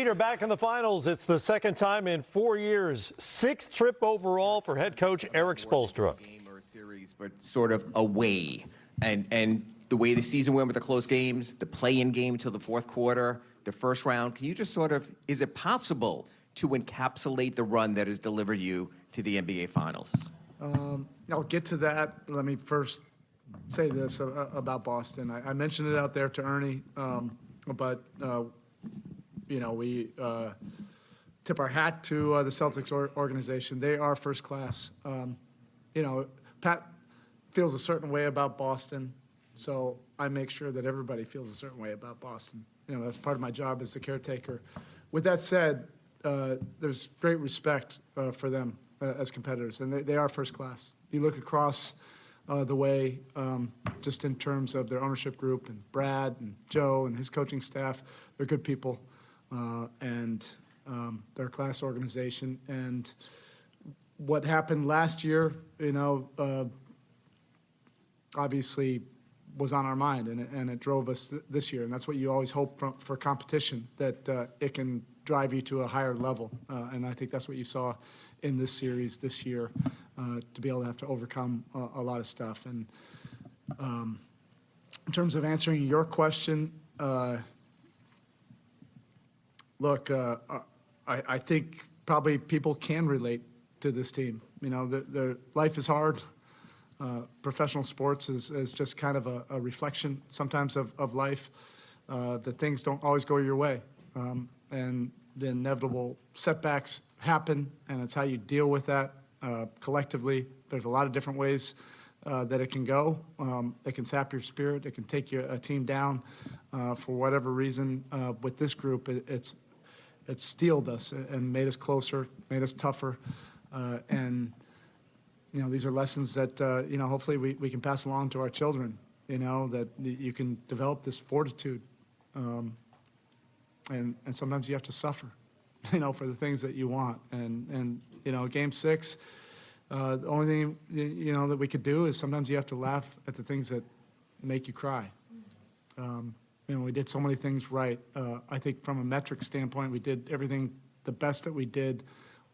Heat are back in the finals. It's the second time in 4 years. Sixth trip overall for head coach Erik Spoelstra. Game or a series, but sort of away. And the way the season went with the close games, the play-in game until the fourth quarter, the first round, can you just sort of, is it possible to encapsulate the run that has delivered you to the NBA Finals? I'll get to that. Let me first say this about Boston. I mentioned it out there to Ernie, but we tip our hat to the Celtics organization. They are first class. Pat feels a certain way about Boston, so I make sure that everybody feels a certain way about Boston. That's part of my job as the caretaker. With that said, there's great respect for them as competitors, and they are first class. You look across the way, just in terms of their ownership group, and Brad and Joe and his coaching staff, they're good people, and they're a class organization. And what happened last year, obviously was on our mind, and it drove us this year. And that's what you always hope for competition, that it can drive you to a higher level. And I think that's what you saw in this series this year, to be able to have to overcome a lot of stuff. And in terms of answering your question, look, I think probably people can relate to this team. Their life is hard. Professional sports is just kind of a reflection sometimes of life, that things don't always go your way. And the inevitable setbacks happen, and it's how you deal with that collectively. There's a lot of different ways that it can go. It can sap your spirit. It can take a team down for whatever reason. With this group, it's steeled us and made us closer, made us tougher, and these are lessons that hopefully we can pass along to our children. That you can develop this fortitude, and sometimes you have to suffer, for the things that you want. And Game 6, the only thing that we could do is sometimes you have to laugh at the things that make you cry. We did so many things right. I think from a metric standpoint, we did everything the best that we did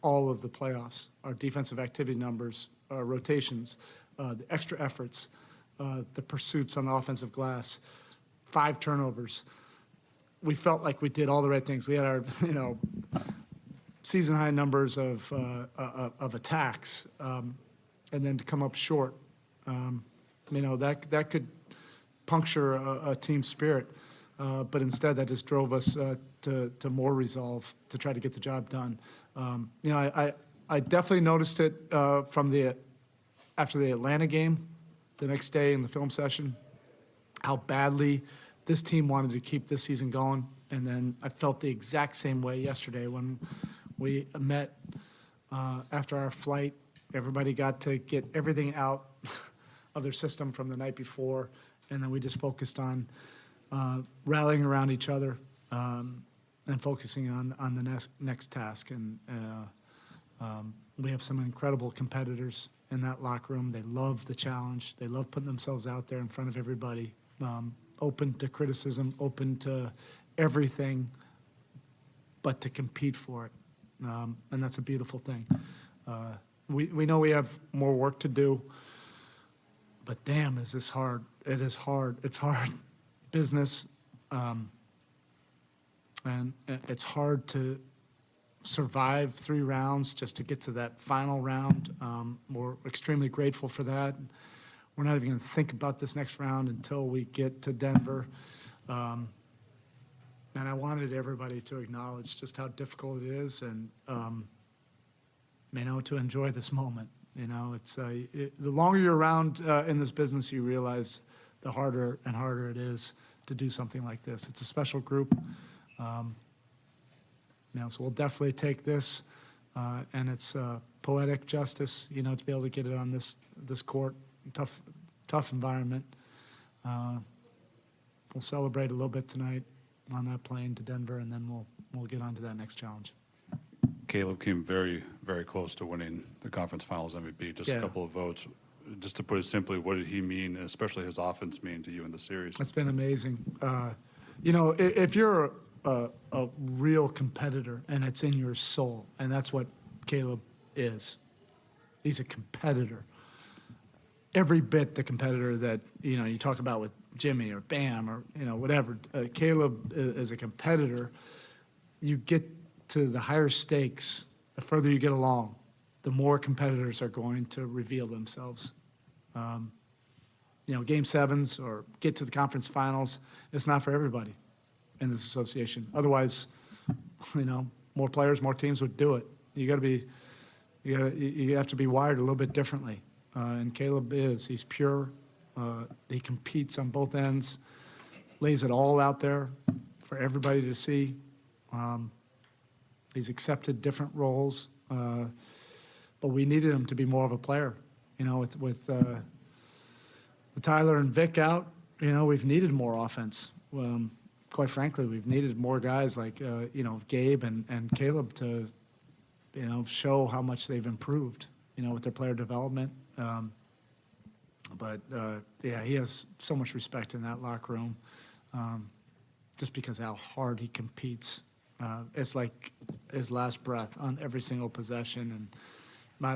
all of the playoffs. Our defensive activity numbers, rotations, the extra efforts, the pursuits on the offensive glass, 5 turnovers. We felt like we did all the right things. We had our, season high numbers of attacks, and then to come up short, that could puncture a team spirit. But instead, that just drove us to more resolve to try to get the job done. I definitely noticed it after the Atlanta game, the next day in the film session, how badly this team wanted to keep this season going. And then I felt the exact same way yesterday when we met after our flight. Everybody got to get everything out of their system from the night before, and then we just focused on rallying around each other and focusing on the next task. And we have some incredible competitors in that locker room. They love the challenge. They love putting themselves out there in front of everybody, open to criticism, open to everything, but to compete for it. And that's a beautiful thing. We know we have more work to do, but damn, is this hard. It is hard. It's hard business, and it's hard to survive 3 rounds just to get to that final round. We're extremely grateful for that. We're not even going to think about this next round until we get to Denver. And I wanted everybody to acknowledge just how difficult it is, and to enjoy this moment. It's the longer you're around in this business, you realize the harder and harder it is to do something like this. It's a special group. So we'll definitely take this, and it's poetic justice, to be able to get it on this court, tough environment. We'll celebrate a little bit tonight on that plane to Denver, and then we'll get on to that next challenge. Caleb came very, very close to winning the conference finals MVP, just a couple of votes. Just to put it simply, what did he mean, and especially his offense, mean to you in the series? It's been amazing. If you're a real competitor, and it's in your soul, and that's what Caleb is. He's a competitor. Every bit the competitor that, you talk about with Jimmy or Bam or, whatever. Caleb is a competitor. You get to the higher stakes, the further you get along, the more competitors are going to reveal themselves. Game sevens or get to the conference finals, it's not for everybody in this association. Otherwise, more players, more teams would do it. You have to be wired a little bit differently. And Caleb he's pure. He competes on both ends, lays it all out there for everybody to see. He's accepted different roles, but we needed him to be more of a player. With Tyler and Vic out, we've needed more offense. Quite frankly, we've needed more guys like, Gabe and Caleb to, show how much they've improved, with their player development. But he has so much respect in that locker room, just because of how hard he competes. It's like his last breath on every single possession, and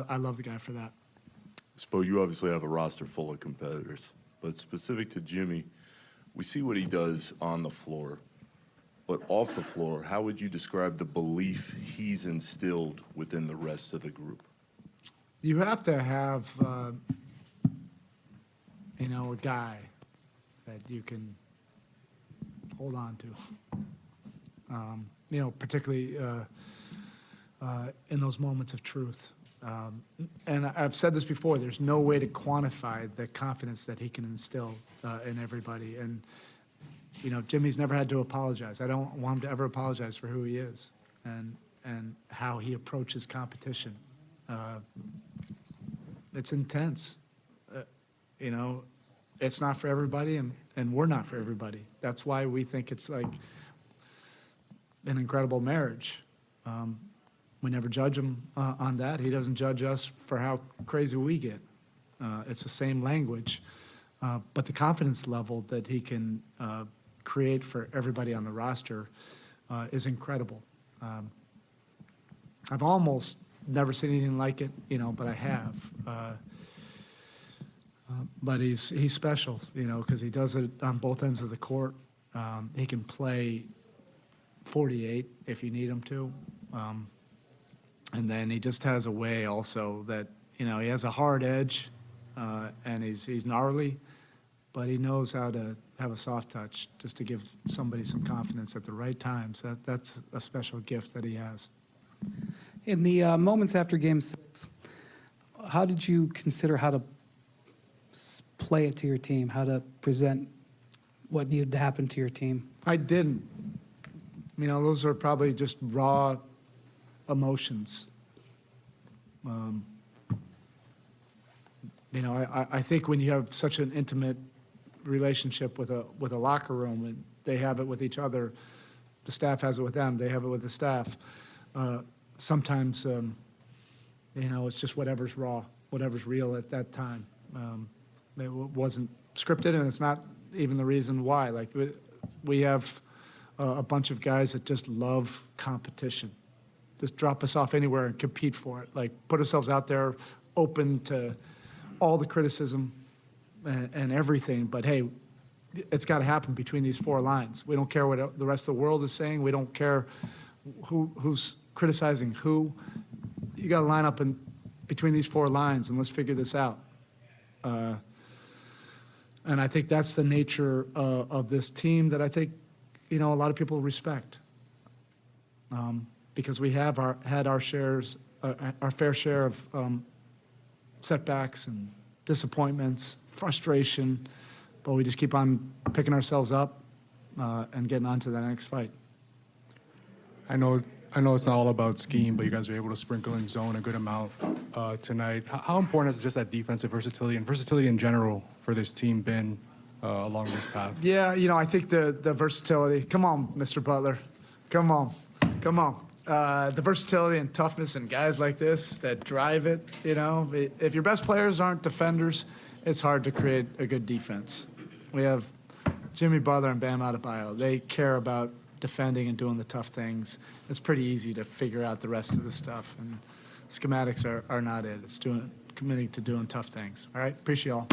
I love the guy for that. Spo, you obviously have a roster full of competitors, but specific to Jimmy, we see what he does on the floor. But off the floor, how would you describe the belief he's instilled within the rest of the group? You have to have, a guy that you can hold on to, particularly in those moments of truth. And I've said this before, there's no way to quantify the confidence that he can instill in everybody. And, Jimmy's never had to apologize. I don't want him to ever apologize for who he is and how he approaches competition. It's intense. It's not for everybody, and we're not for everybody. That's why we think it's like an incredible marriage. We never judge him on that. He doesn't judge us for how crazy we get. It's the same language, but the confidence level that he can create for everybody on the roster is incredible. I've almost never seen anything like it, but I have. But he's special, because he does it on both ends of the court. He can play 48 if you need him to. And then he just has a way also that, he has a hard edge, and he's gnarly, but he knows how to have a soft touch just to give somebody some confidence at the right times. That's a special gift that he has. In the moments after Game 6, how did you consider how to play it to your team, how to present what needed to happen to your team? I didn't. Those are probably just raw emotions. I think when you have such an intimate relationship with a locker room, and they have it with each other, the staff has it with them, they have it with the staff. Sometimes, it's just whatever's raw, whatever's real at that time. It wasn't scripted, and it's not even the reason why. Like, we have a bunch of guys that just love competition. Just drop us off anywhere and compete for it. Like, put ourselves out there, open to all the criticism and everything. But hey, it's got to happen between these four lines. We don't care what the rest of the world is saying. We don't care who's criticizing who. You got to line up in between these four lines, and let's figure this out. And I think that's the nature of this team that I think, a lot of people respect. Because we have had our fair share of setbacks and disappointments, frustration, but we just keep on picking ourselves up and getting on to the next fight. I know it's not all about scheme, but you guys were able to sprinkle in zone a good amount tonight. How important has just that defensive versatility and versatility in general for this team been along this path? Yeah, I think the versatility. Come on, Mr. Butler. Come on. The versatility and toughness and guys like this that drive it, if your best players aren't defenders, it's hard to create a good defense. We have Jimmy Butler and Bam Adebayo. They care about defending and doing the tough things, it's pretty easy to figure out the rest of the stuff. And schematics are not it. It's committing to doing tough things. All right, appreciate y'all.